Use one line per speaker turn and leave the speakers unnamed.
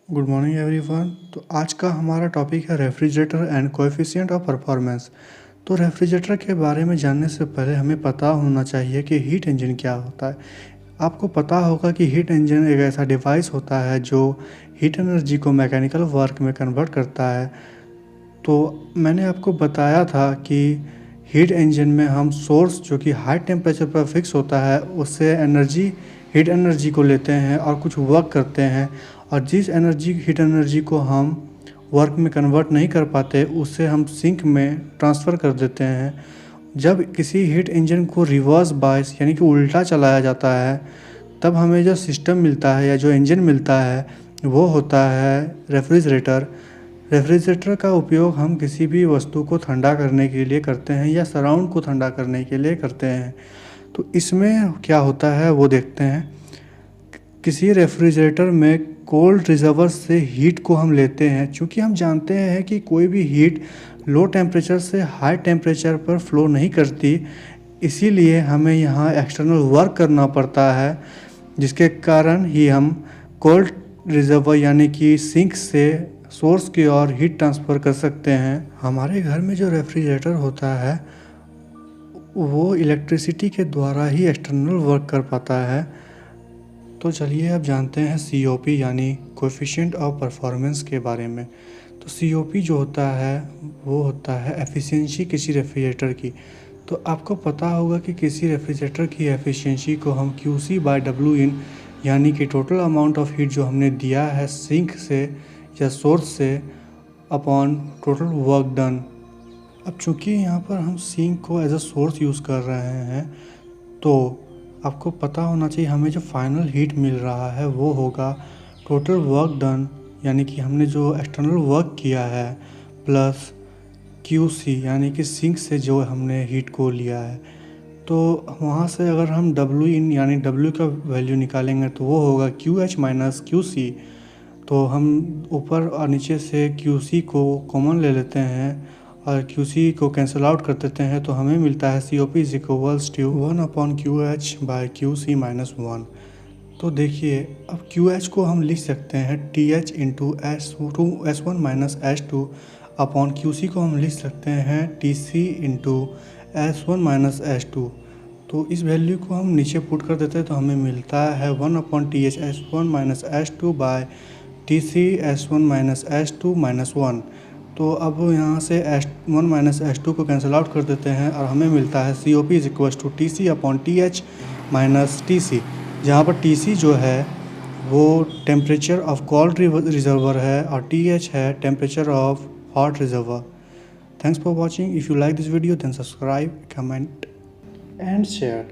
Good morning everyone. तो आज का हमारा टॉपिक है refrigerator and coefficient of performance. तो रेफ्रिजरेटर के बारे में जानने से पहले हमें पता होना चाहिए कि हीट इंजन क्या होता है। आपको पता होगा कि हीट इंजन एक ऐसा डिवाइस होता है जो हीट एनर्जी को मैकेनिकल वर्क में कन्वर्ट करता है। तो मैंने आपको बताया था कि हीट इंजन में हम सोर्स जो कि हाई टेम्परेचर पर फिक्स होता है उससे एनर्जी हीट एनर्जी को लेते हैं और कुछ वर्क करते हैं, और जिस हीट एनर्जी को हम वर्क में कन्वर्ट नहीं कर पाते उससे हम सिंक में ट्रांसफ़र कर देते हैं। जब किसी हीट इंजन को रिवर्स बायस यानी कि उल्टा चलाया जाता है तब हमें जो सिस्टम मिलता है या जो इंजन मिलता है वो होता है रेफ्रिजरेटर। रेफ्रिजरेटर का उपयोग हम किसी भी वस्तु को ठंडा करने के लिए करते हैं या सराउंड को ठंडा करने के लिए करते हैं। तो इसमें क्या होता है वो देखते हैं। किसी रेफ्रिजरेटर में कोल्ड रिजर्वर से हीट को हम लेते हैं, क्योंकि हम जानते हैं कि कोई भी हीट लो टेम्परेचर से हाई टेम्परेचर पर फ्लो नहीं करती, इसीलिए हमें यहाँ एक्सटर्नल वर्क करना पड़ता है, जिसके कारण ही हम कोल्ड रिजर्वर यानी कि सिंक से सोर्स की ओर हीट ट्रांसफ़र कर सकते हैं। हमारे घर में जो रेफ्रिजरेटर होता है वो इलेक्ट्रिसिटी के द्वारा ही एक्सटर्नल वर्क कर पाता है। तो चलिए अब जानते हैं COP यानी कोएफिशिएंट ऑफ परफॉर्मेंस के बारे में। तो COP जो होता है वो होता है एफिशिएंसी किसी रेफ्रिजरेटर की। तो आपको पता होगा कि किसी रेफ्रिजरेटर की एफिशिएंसी को हम QC/Win यानी कि टोटल अमाउंट ऑफ हीट जो हमने दिया है सिंक से या सोर्स से अपॉन टोटल वर्क डन। अब चूँकि यहाँ पर हम सिंक को एज अ सोर्स यूज़ कर रहे हैं तो आपको पता होना चाहिए हमें जो फाइनल हीट मिल रहा है वो होगा टोटल वर्क डन, यानी कि हमने जो एक्सटर्नल वर्क किया है प्लस QC यानी कि सिंक से जो हमने हीट को लिया है। तो वहाँ से अगर हम WIN यानी W का वैल्यू निकालेंगे तो वो होगा QH माइनस QC। तो हम ऊपर और नीचे से QC को कॉमन ले लेते हैं और QC को कैंसिल आउट कर देते हैं, तो हमें मिलता है COP is equals to 1/QH/QC-1। तो देखिए अब QH को हम लिख सकते हैं TH into S1 - S2 upon QC को हम लिख सकते हैं TC इंटू S1 - S2। तो इस वैल्यू को हम नीचे पुट कर देते हैं तो हमें मिलता है 1/TH S1 - S2 bye TC S1 - S2 -1। तो अब यहाँ से S1 - S2 को कैंसिल आउट कर देते हैं और हमें मिलता है COP is equals to TC/TH minus TC, जहाँ पर TC जो है वो टेम्परेचर ऑफ कोल्ड रिजर्वर है और TH है temperature of hot reservoir. Thanks for watching. If you like this video then subscribe, comment and share.